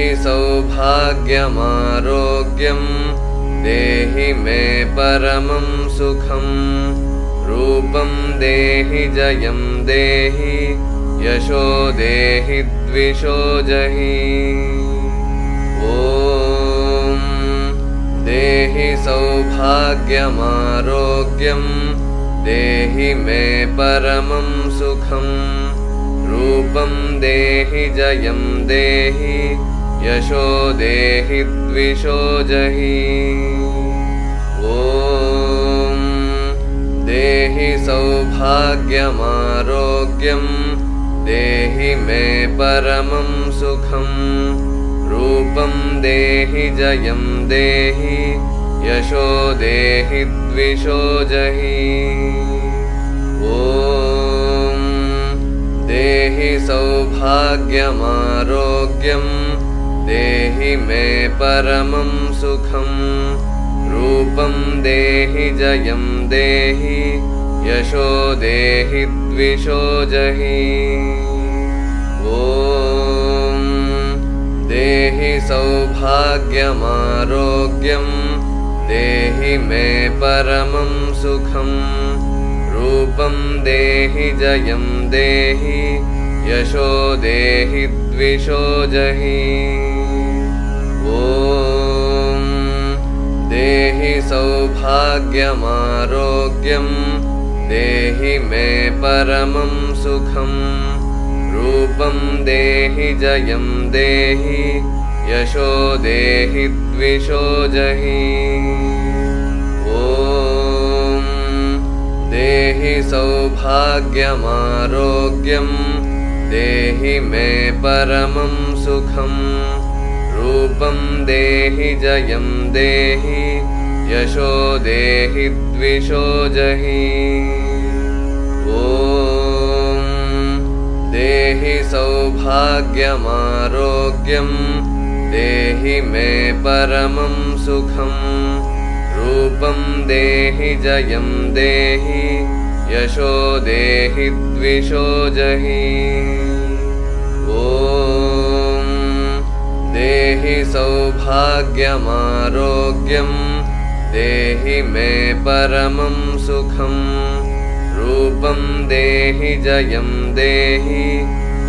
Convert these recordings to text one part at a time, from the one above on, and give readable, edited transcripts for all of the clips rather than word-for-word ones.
देहि सौभाग्यमारोग्यं देहि मे परमं सुखं रूपं देहि जयं देहि यशो देहि द्विषो जहि ॐ देहि सौभाग्यमारोग्यं देहि मे परमं सुखं रूपं देहि जयं देहि यशो देहि द्विषो जहि ॐ देहि सौभाग्यमारोग्यं देहि मे परमं सुखं रूपं देहि जयं देहि यशो देहि द्विषो जहि ॐ देहि सौभाग्यमारोग्यं देहि मे परमं सुखं रूपं देहि जयं देहि यशो देहि द्विषो जहि ॐ देहि सौभाग्यमारोग्यं देहि मे परमं सुखं रूपं देहि जयं देहि यशो देहि द्विषो जहि ॐ देहि सौभाग्यमारोग्यं देहि मे परमं सुखं रूपं देहि जयं देहि यशो देहि द्विषो जहि ॐ देहि सौभाग्यमारोग्यं देहि मे परमं सुखं रूपं देहि जयं देहि यशो देहि द्विषो जहि ॐ देहि सौभाग्यमारोग्यं देहि मे परमं सुखं रूपं देहि जयं देहि यशो देहि द्विषो जहि ॐ देहि सौभाग्यमारोग्यं देहि मे परमं सुखं रूपं देहि जयं देहि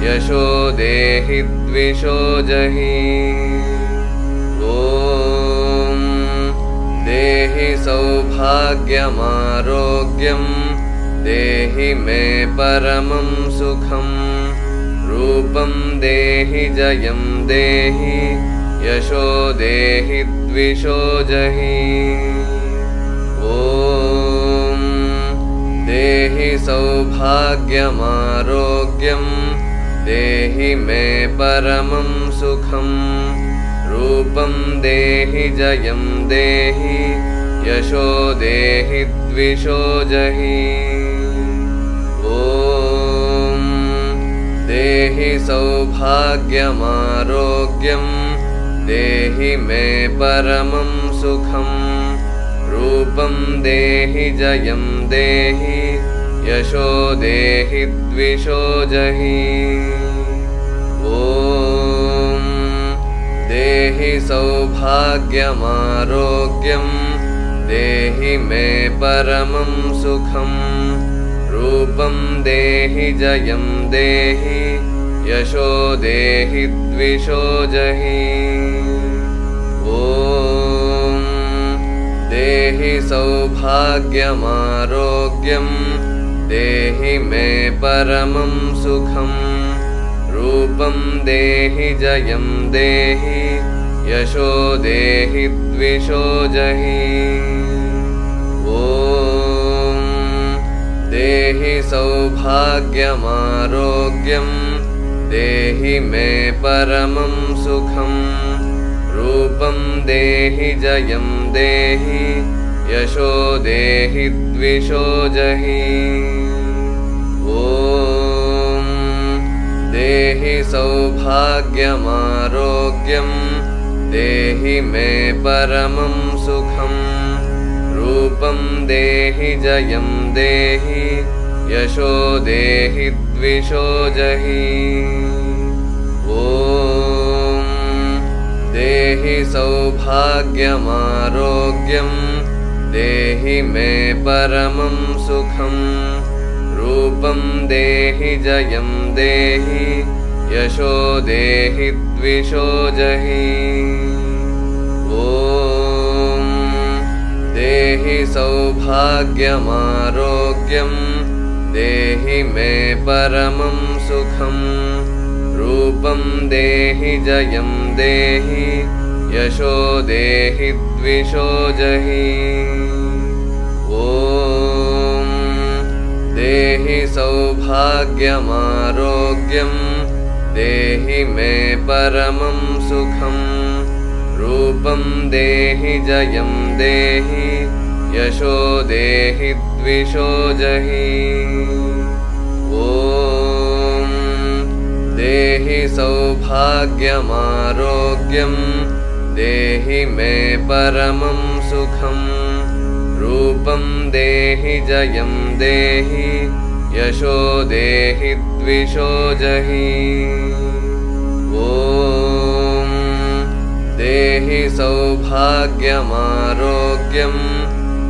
यशो देहि द्विषो जहि ॐ देहि सौभाग्यमारोग्यं देहि मे परमं सुखं रूपं देहि जयं देहि यशो देहि द्विषो जहि ॐ देहि सौभाग्यमारोग्यं देहि मे परमं सुखं रूपं देहि जयं देहि यशो देहि द्विषो जहि ॐ देहि सौभाग्यमारोग्यं देहि मे परमं सुखं रूपं देहि जयं देहि यशो देहि द्विषो जहि ॐ देहि सौभाग्यमारोग्यं देहि मे परमं सुखं रूपं देहि जयं देहि यशो देहि द्विषो जहि ॐ देहि सौभाग्यमारोग्यं देहि मे परमं सुखं रूपं देहि जयं देहि यशो देहि द्विषो जहि ॐ देहि सौभाग्यमारोग्यं देहि मे परमं सुखं रूपं देहि जयं देहि यशो देहि द्विषो जहि ॐ देहि सौभाग्यमारोग्यं देहि मे परमं सुखं रूपं देहि जयं देहि यशो देहि द्विषो जहि ॐ देहि सौभाग्यमारोग्यं देहि मे परमं सुखं रूपं देहि जयं देहि यशो देहि द्विषो जहि ॐ देहि सौभाग्यमारोग्यं देहि मे परमं सुखं रूपं देहि जयं देहि यशो देहि द्विषो जहि ॐ देहि सौभाग्यमारोग्यं देहि मे परमं सुखं रूपं देहि जयं देहि यशो देहि द्विषो जहि ॐ देहि सौभाग्यमारोग्यं देहि मे परमं सुखं रूपं देहि जयं देहि यशो देहि द्विषो जहि ॐ देहि सौभाग्यमारोग्यं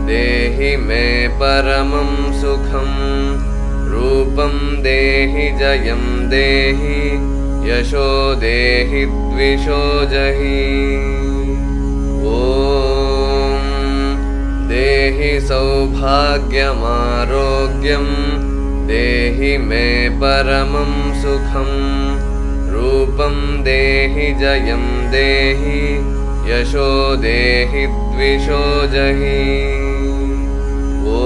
देहि मे परमं सुखं रूपं देहि जयं देहि यशो देहि द्विषो जहि ॐ देहि सौभाग्यमारोग्यं देहि मे परमं सुखं रूपं देहि जयं देहि यशो देहि द्विषो जहि ॐ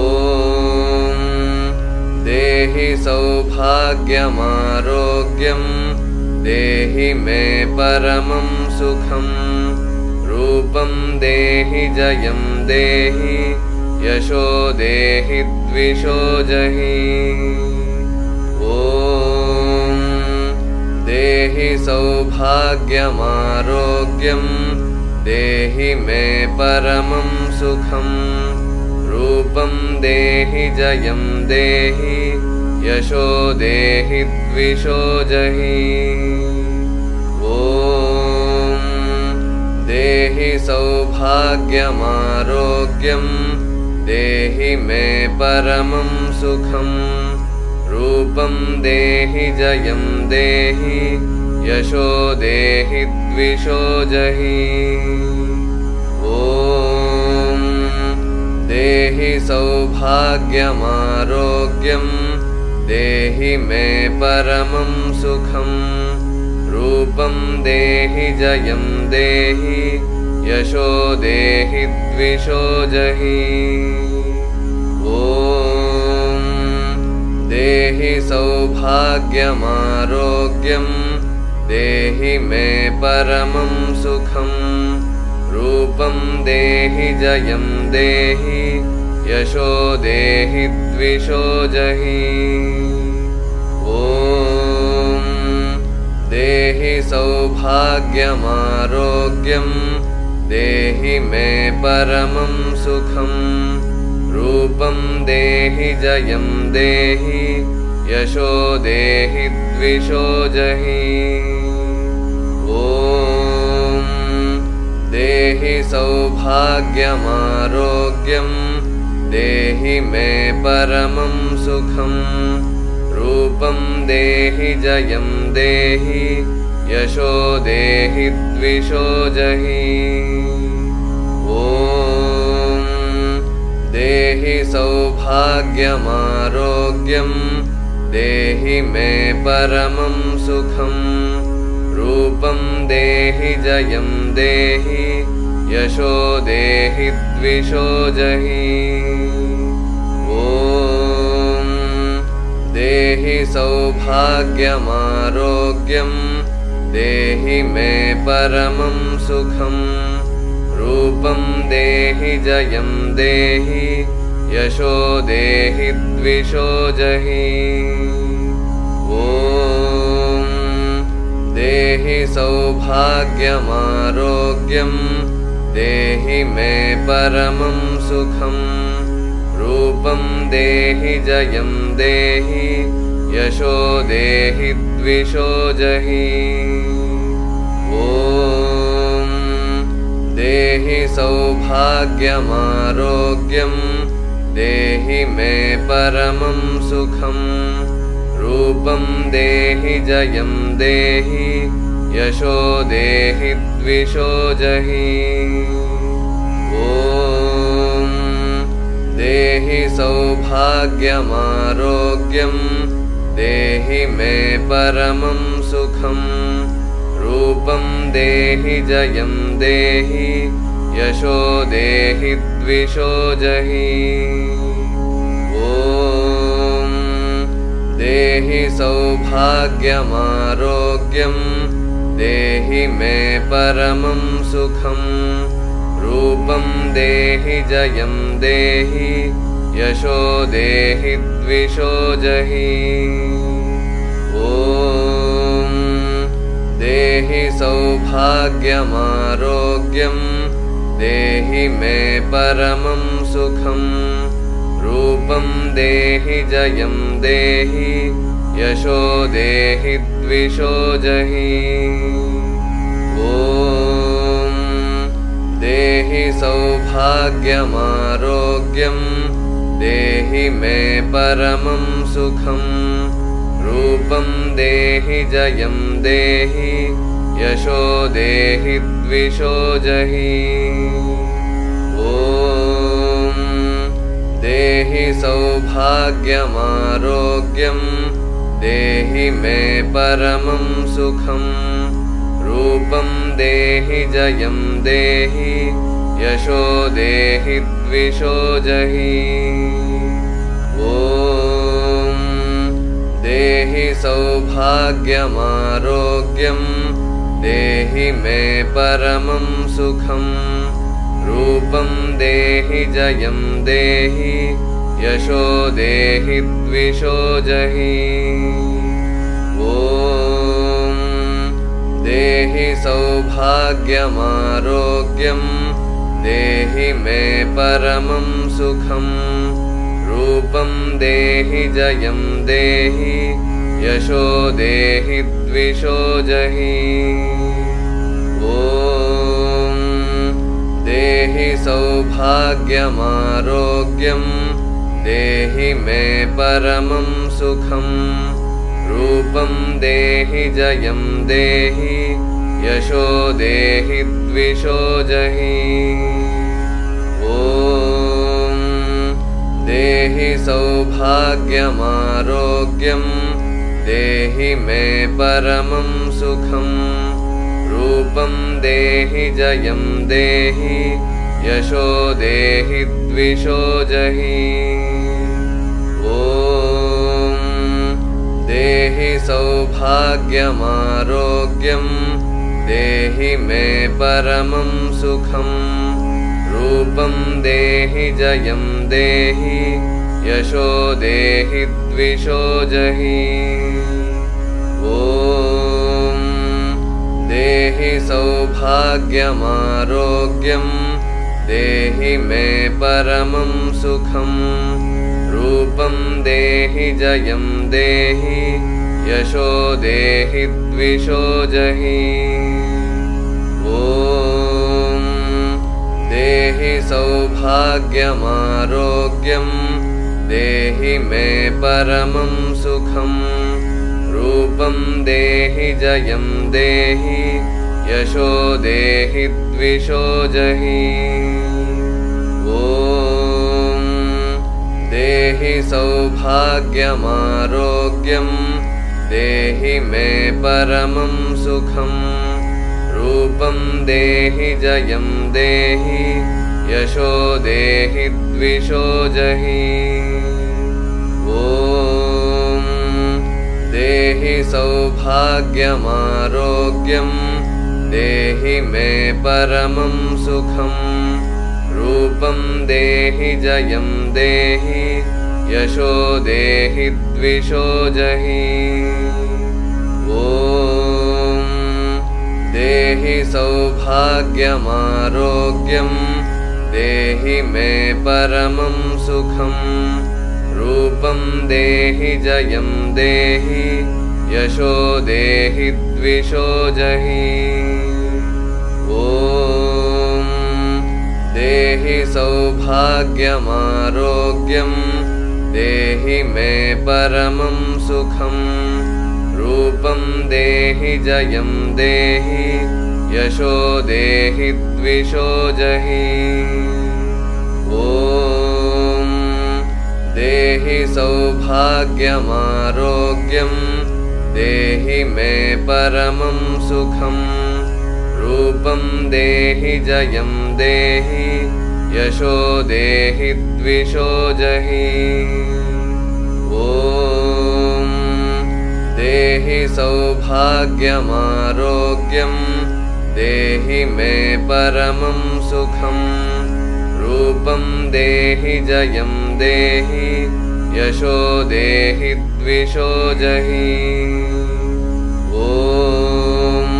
देहि सौभाग्यमारोग्यं देहि मे परमं सुखं रूपं देहि जयं देहि यशो देहि द्विषो जहि ॐ देहि सौभाग्यमारोग्यं देहि मे परमं सुखं रूपं देहि जयं देहि यशो देहि द्विषो जहि ॐ देहि सौभाग्यमारोग्यं देहि मे परमं सुखं रूपं देहि जयं देहि यशो देहि द्विषो जहि ॐ देहि सौभाग्यमारोग्यं देहि मे परमं सुखं रूपं देहि जयं देहि यशो देहि द्विषो जहि ॐ देहि सौभाग्यमारोग्यं देहि मे परमं सुखं रूपं देहि जयं देहि यशो देहि द्विषो जहि ॐ देहि सौभाग्यमारोग्यं देहि मे परमं सुखं रूपं देहि जयं देहि यशो देहि द्विषो जहि ॐ देहि सौभाग्यमारोग्यं देहि मे परमं सुखं रूपं देहि जयं देहि यशो देहि द्विषो जहि ॐ देहि सौभाग्यमारोग्यं देहि मे परमं सुखं रूपं देहि जयं देहि यशो देहि द्विषो जहि ॐ देहि सौभाग्यमारोग्यं देहि मे परमं सुखं रूपं देहि जयं देहि यशो देहि द्विषो जहि ॐ देहि सौभाग्यमारोग्यं देहि मे परमं सुखं रूपं देहि जयं देहि यशो देहि द्विषो जहि ॐ देहि सौभाग्यमारोग्यं देहि मे परमं सुखं रूपं देहि जयं देहि यशो देहि द्विषो जहि ॐ देहि सौभाग्यमारोग्यं देहि मे परमं सुखं रूपं देहि जयं देहि यशो देहि द्विषो जहि ॐ देहि सौभाग्यमारोग्यं देहि मे परमं सुखं रूपं देहि जयं देहि यशो देहि द्विषो जहि ॐ देहि सौभाग्यमारोग्यं देहि मे परमं सुखं रूपं देहि जयं देहि यशो देहि द्विषो जहि ॐ देहि सौभाग्यमारोग्यं देहि मे परमं सुखं रूपं देहि जयं देहि यशो देहि द्विषो जहि ॐ देहि सौभाग्यमारोग्यं देहि मे परमं सुखं रूपं देहि जयं देहि यशो देहि द्विषो जहि ॐ देहि सौभाग्यमारोग्यं देहि मे परमं सुखं रूपं देहि जयं देहि यशो देहि द्विषो जहि ॐ देहि सौभाग्यमारोग्यं देहि मे परमं सुखं रूपं देहि जयं देहि यशो देहि द्विषो जहि ॐ देहि सौभाग्यमारोग्यं देहि मे परमं सुखं रूपं देहि जयं देहि यशो देहि द्विषो जहि ॐ देहि सौभाग्यमारोग्यं देहि मे परमं सुखं रूपं देहि जयं देहि यशो देहि द्विषो जहि ॐ देहि सौभाग्यमारोग्यं देहि मे परमं सुखं रूपं देहि जयं देहि यशो देहि द्विषो जहि ॐ देहि सौभाग्यमारोग्यं देहि मे परमं सुखं रूपं देहि जयं देहि यशो देहि द्विषो जहि ॐ देहि सौभाग्यमारोग्यं देहि मे परमं सुखं रूपं देहि जयं देहि यशो देहि द्विषो जहि ॐ देहि सौभाग्यमारोग्यं देहि मे परमं सुखं रूपं देहि जयं देहि यशो देहि द्विषो जहि ॐ देहि सौभाग्यमारोग्यं देहि मे परमं सुखं रूपं देहि जयं देहि यशो देहि द्विषो जहि ॐ देहि सौभाग्यमारोग्यं देहि मे परमं सुखं रूपं देहि जयं देहि यशो देहि द्विषो जहि ॐ देहि सौभाग्यमारोग्यं देहि मे परमं सुखं रूपं देहि जयं देहि यशो देहि द्विषो जहि ॐ देहि सौभाग्यमारोग्यं देहि मे परमं सुखं रूपं देहि जयं देहि यशो देहि द्विषो जहि ॐ देहि सौभाग्यमारोग्यं देहि मे परमं सुखं रूपं देहि जयं देहि यशो देहि द्विषो जहि ॐ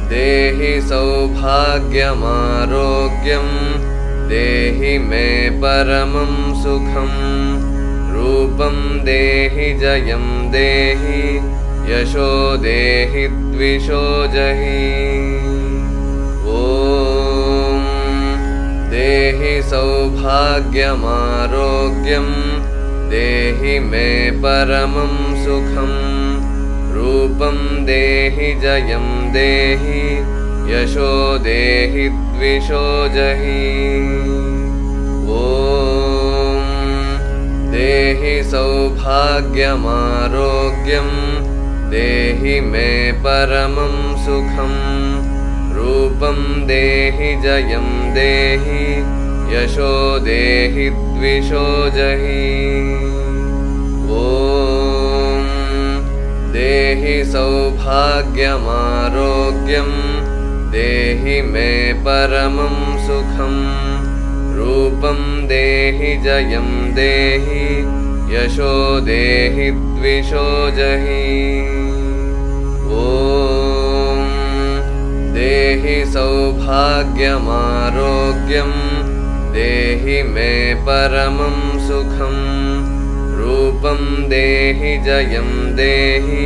देहि सौभाग्यमारोग्यं देहि मे परमं सुखं रूपं देहि जयं देहि यशो देहि द्विषो जहि ॐ देहि सौभाग्यमारोग्यं देहि मे परमं सुखं रूपं देहि जयं देहि यशो देहि द्विषो जहि ॐ देहि सौभाग्यमारोग्यं देहि मे परमं सुखं रूपं देहि जयं देहि यशो देहि द्विषो जहि ॐ देहि सौभाग्यमारोग्यं देहि मे परमं सुखं रूपं देहि जयं देहि यशो देहि द्विषो जहि ॐ देहि सौभाग्यमारोग्यं देहि मे परमं सुखं रूपं देहि जयं देहि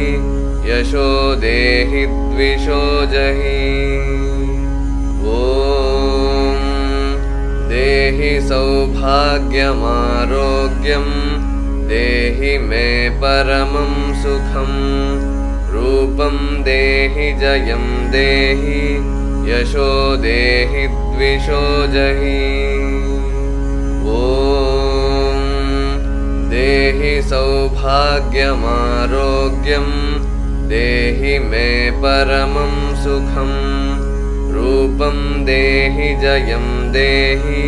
यशो देहि द्विषो जहि ॐ देहि सौभाग्यमारोग्यं देहि मे परमं सुखं रूपं देहि जयं देहि यशो देहि द्विषो जहि ॐ देहि सौभाग्यमारोग्यं देहि मे परमं सुखं रूपं देहि जयं देहि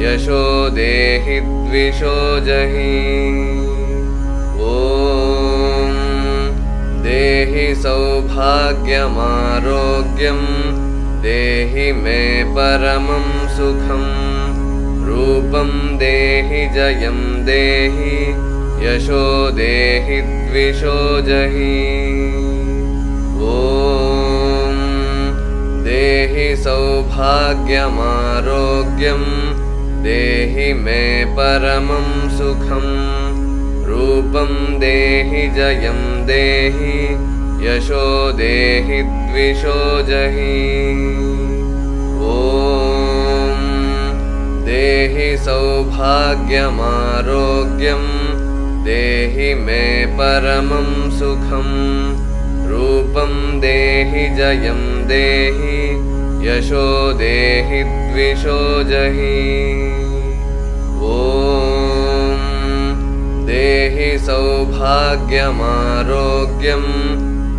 यशो देहि द्विषो जहि ॐ देहि सौभाग्यमारोग्यं देहि मे परमं सुखं रूपं देहि जयं देहि यशो देहि द्विषो जहि ॐ देहि सौभाग्यमारोग्यं देहि मे परमं सुखं रूपं देहि जयं देहि यशो देहि द्विषो जहि ॐ देहि सौभाग्यमारोग्यं देहि मे परमं सुखं रूपं देहि जयं देहि यशो देहि द्विषो जहि ॐ देहि सौभाग्यमारोग्यं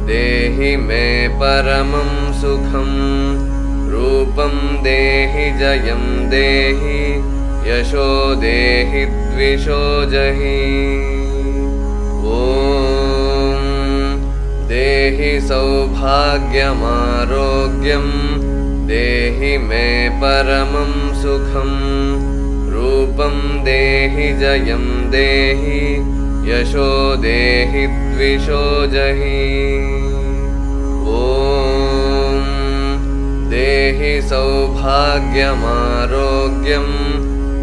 देहि मे परमं सुखं रूपं देहि जयं देहि यशो देहि द्विषो जहि ॐ देहि सौभाग्यमारोग्यं देहि मे परमं सुखं रूपं देहि जयं देहि यशो देहि द्विषो जहि ॐ देहि सौभाग्यमारोग्यं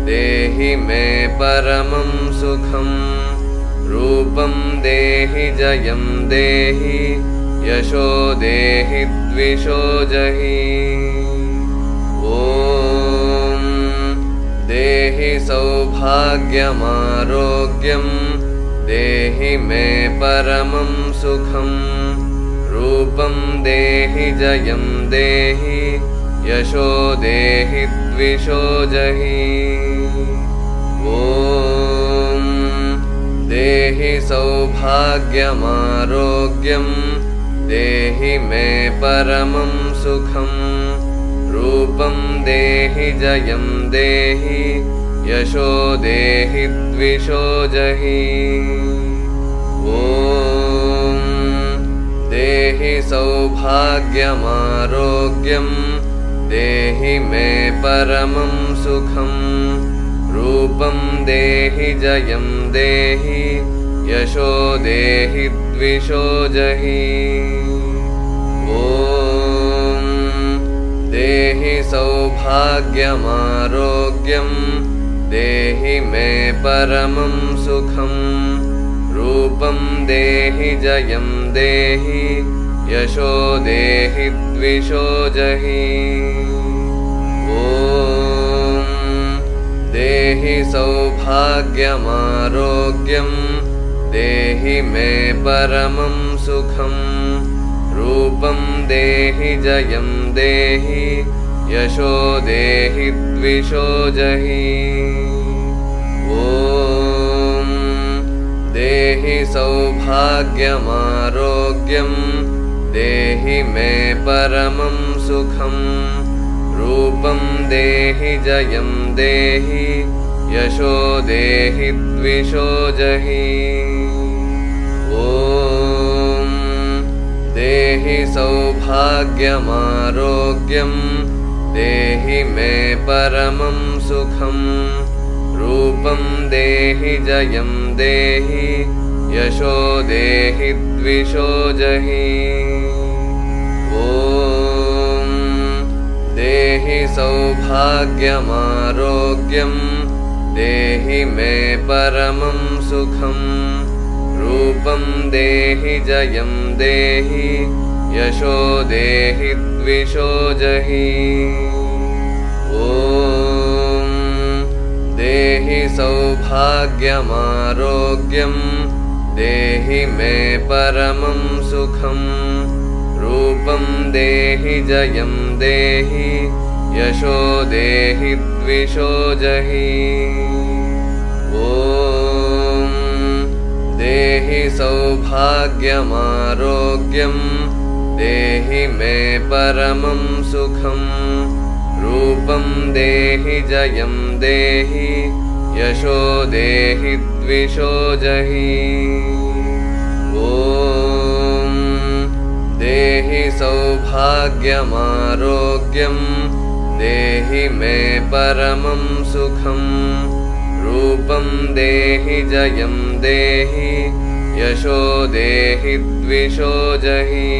देहि मे परमं सुखं रूपं देहि जयं देहि यशो देहि द्विषो जहि ॐ देहि सौभाग्यमारोग्यं देहि मे परमं सुखं रूपं देहि जयं देहि यशो देहि द्विषो जहि ॐ देहि सौभाग्यमारोग्यं देहि मे परमं सुखं रूपं देहि जयं देहि यशो देहि द्विषो जहि ॐ देहि सौभाग्यमारोग्यं देहि मे परमं सुखं रूपं देहि जयं देहि यशो देहि द्विषो जहि ॐ देहि सौभाग्यमारोग्यं देहि मे परमं सुखं रूपं देहि जयं देहि यशो देहि द्विषो जहि ॐ देहि सौभाग्यमारोग्यं देहि मे परमं सुखं रूपं देहि जयं देहि यशो देहि द्विषो जहि ॐ देहि सौभाग्यमारोग्यं देहि मे परमं सुखं रूपं देहि जयं देहि यशो देहि द्विषो जहि ॐ देहि सौभाग्यमारोग्यं देहि मे परमं सुखं रूपं देहि जयं देहि यशो देहि द्विषो जहि ॐ देहि सौभाग्यमारोग्यं देहि मे परमं सुखं रूपं देहि जयं देहि यशो देहि द्विषो जहि ॐ देहि सौभाग्यमारोग्यं देहि मे परमं सुखं रूपं देहि जयं देहि यशो देहि द्विषो जहि ॐ देहि सौभाग्यमारोग्यं देहि मे परमं सुखं रूपं देहि जयं देहि यशो देहि द्विषो जहि ॐ देहि सौभाग्यमारोग्यं देहि मे परमं सुखं रूपं देहि जयं देहि यशो देहि द्विषो जहि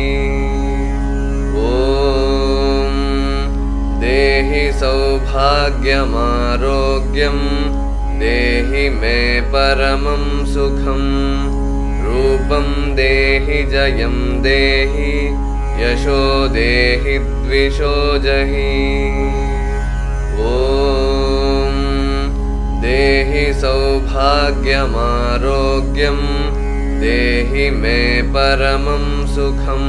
ॐ देहि सौभाग्यमारोग्यं देहि मे परमं सुखं रूपं देहि जयं देहि यशो देहि द्विषो जहि ॐ देहि सौभाग्यमारोग्यं देहि मे परमं सुखं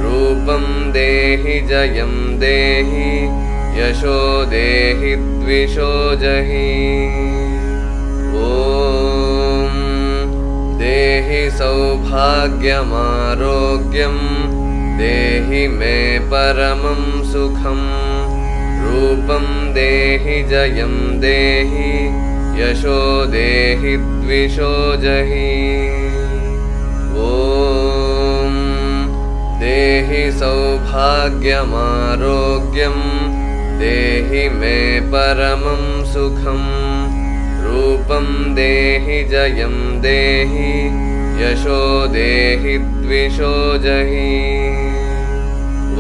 रूपं देहि जयं देहि यशो देहि द्विषो जहि ॐ देहि सौभाग्यमारोग्यं देहि मे परमं सुखं रूपं देहि जयं देहि यशो देहि द्विषो जहि ॐ देहि सौभाग्यमारोग्यं देहि मे परमं सुखं रूपं देहि जयं देहि यशो देहि द्विषो जहि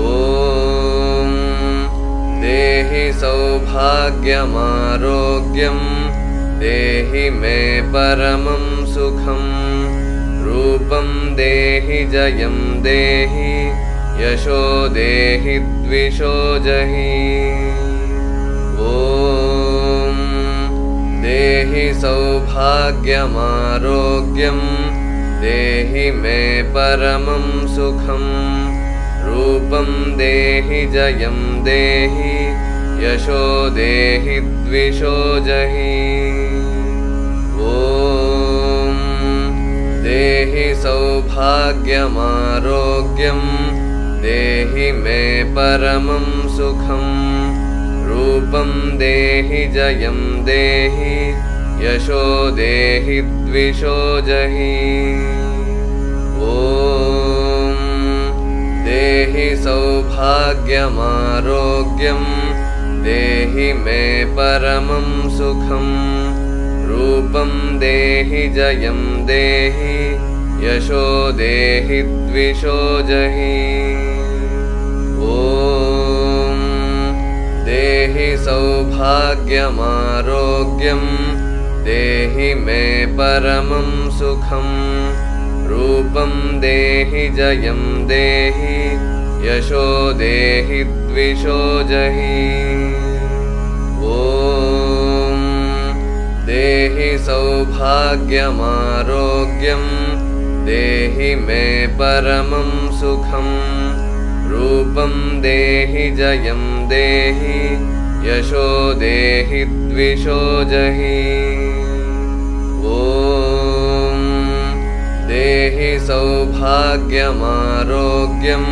ॐ देहि सौभाग्यमारोग्यं देहि मे परमं सुखं रूपं देहि जयं देहि यशो देहि द्विषो जहि ॐ देहि सौभाग्यमारोग्यं देहि मे परमं सुखं रूपं देहि जयं देहि यशो देहि द्विषो जहि ॐ देहि सौभाग्यमारोग्यं देहि मे परमं सुखं रूपं देहि जयं देहि यशो देहि द्विषो जहि ॐ देहि सौभाग्यमारोग्यं देहि मे परमं सुखं रूपं देहि जयं देहि यशो देहि द्विषो जहि ॐ देहि सौभाग्यमारोग्यं देहि मे परमं सुखं रूपं देहि जयं देहि यशो देहि द्विषो जहि ॐ देहि सौभाग्यमारोग्यं देहि मे परमं सुखं रूपं देहि जयं देहि यशो देहि द्विषो जहि ॐ देहि सौभाग्यमारोग्यं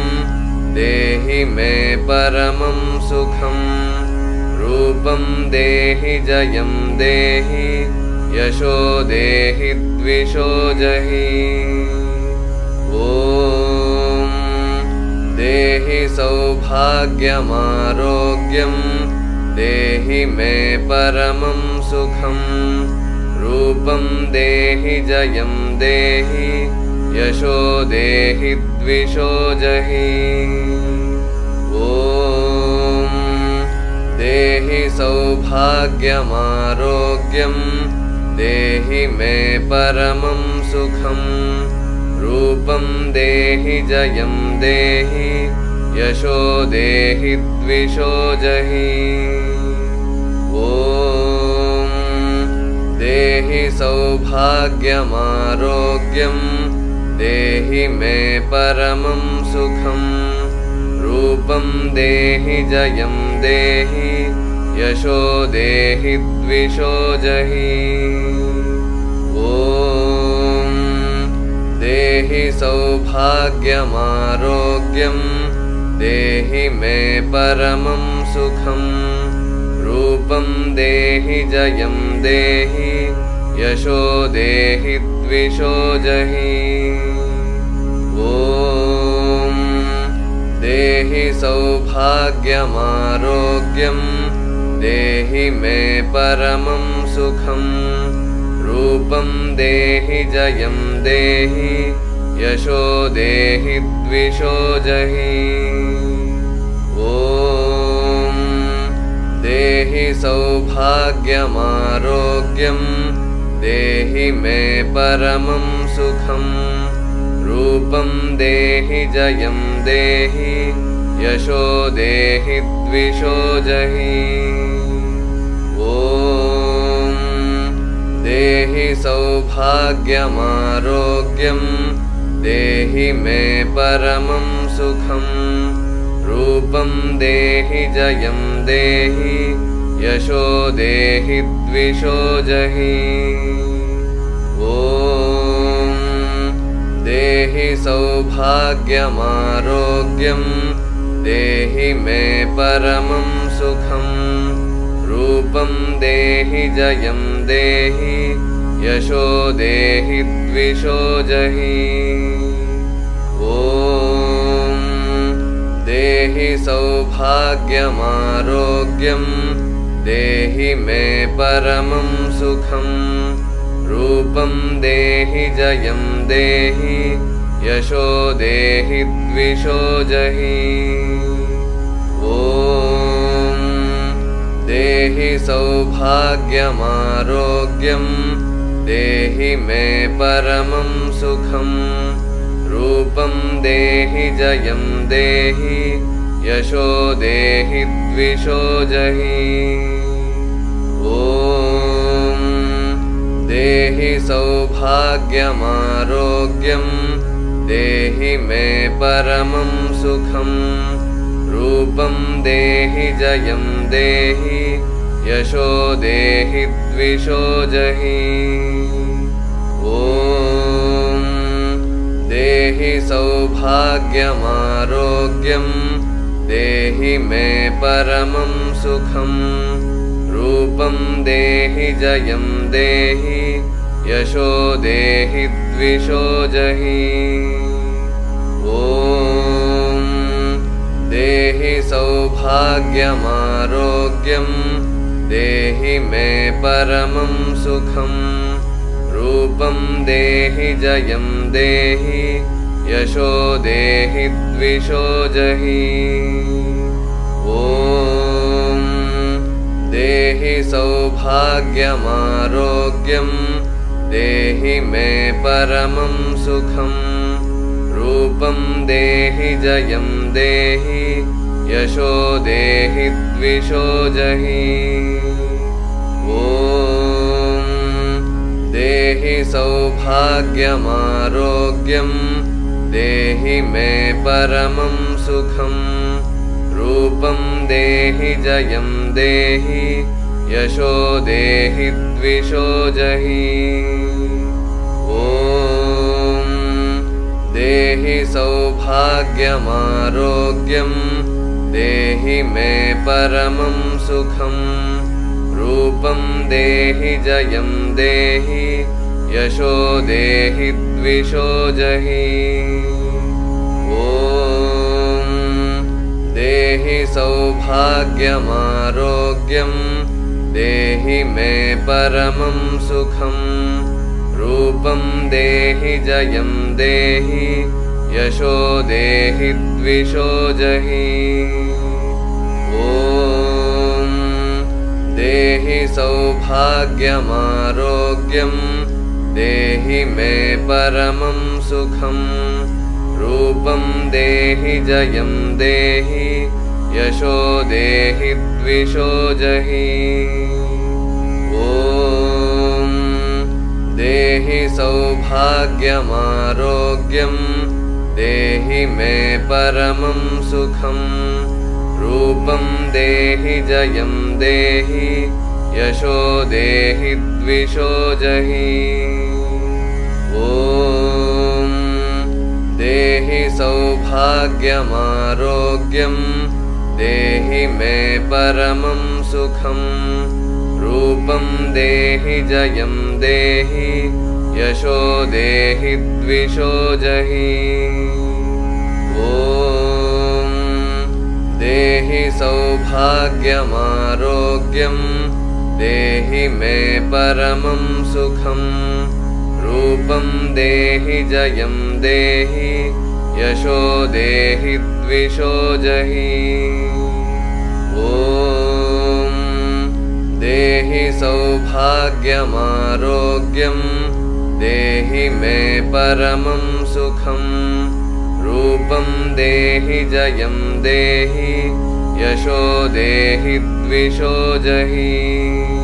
देहि मे परमं सुखं रूपं देहि जयं देहि यशो देहि द्विषो जहि ॐ देहि सौभाग्यमारोग्यं देहि मे परमं सुखं रूपं देहि जयं देहि यशो देहि द्विषो जहि ॐ देहि सौभाग्यमारोग्यं देहि मे परमं सुखं रूपं देहि जयं देहि यशो देहि द्विषो जहि ॐ देहि सौभाग्यमारोग्यं देहि मे परमं सुखं रूपं देहि जयं देहि यशो देहि द्विषो जहि ॐ देहि सौभाग्यमारोग्यं देहि मे परमं सुखं रूपं देहि जयं देहि यशो देहि द्विषो जहि ॐ देहि सौभाग्यमारोग्यं देहि मे परमं सुखं रूपं देहि जयं देहि यशो देहि द्विषो जहि ॐ देहि सौभाग्यमारोग्यं देहि मे परमं सुखं रूपं देहि जयं देहि यशो देहि द्विषो जहि ॐ देहि सौभाग्यमारोग्यं देहि मे परमं सुखं रूपं देहि जयं देहि यशो देहि द्विषो जहि ॐ देहि सौभाग्यमारोग्यं देहि मे परमं सुखं रूपं देहि जयं देहि यशो देहि द्विषो जहि ॐ देहि सौभाग्यमारोग्यं देहि मे परमं सुखं रूपं देहि जयं देहि यशो देहि द्विषो जहि ॐ देहि सौभाग्यमारोग्यं देहि मे परमं सुखं रूपं देहि जयं देहि यशो देहि द्विषो जहि ॐ देहि सौभाग्यमारोग्यं देहि मे परमं सुखं रूपं देहि जयं देहि यशो देहि द्विषो जहि ॐ देहि सौभाग्यमारोग्यं देहि मे परमं सुखं रूपं देहि जयं देहि यशो देहि द्विषो जहि ॐ देहि सौभाग्यमारोग्यं देहि मे परमं सुखं रूपं देहि जयं देहि यशो देहि द्विषो जहि ॐ देहि सौभाग्यमारोग्यं देहि मे परमं सुखं रूपं देहि जयं देहि यशो देहि द्विषो जहि ॐ देहि सौभाग्यमारोग्यं देहि मे परमं सुखं रूपं देहि जयं देहि यशो देहि द्विषो जहि ॐ देहि सौभाग्यमारोग्यं देहि मे परमं सुखं रूपं देहि जयं देहि यशो देहि द्विषो जहि ॐ देहि सौभाग्यमारोग्यं देहि मे परमं सुखं रूपं देहि जयं देहि यशो देहि द्विषो जहि ॐ देहि सौभाग्यमारोग्यं देहि मे परमं सुखं रूपं देहि जयं देहि यशो देहि द्विषो जहि ॐ देहि सौभाग्यमारोग्यं देहि मे परमं सुखं रूपं देहि जयं देहि यशो देहि द्विषो जहि ॐ देहि सौभाग्यमारोग्यं देहि मे परमं सुखं रूपं देहि जयं देहि यशो देहि द्विषो जहि ॐ देहि सौभाग्यमारोग्यं देहि मे परमं सुखं रूपं देहि जयं देहि यशो देहि द्विषो जहि ॐ देहि सौभाग्यमारोग्यं देहि मे परमं सुखं रूपं देहि जयं देहि यशो देहि द्विषो जहि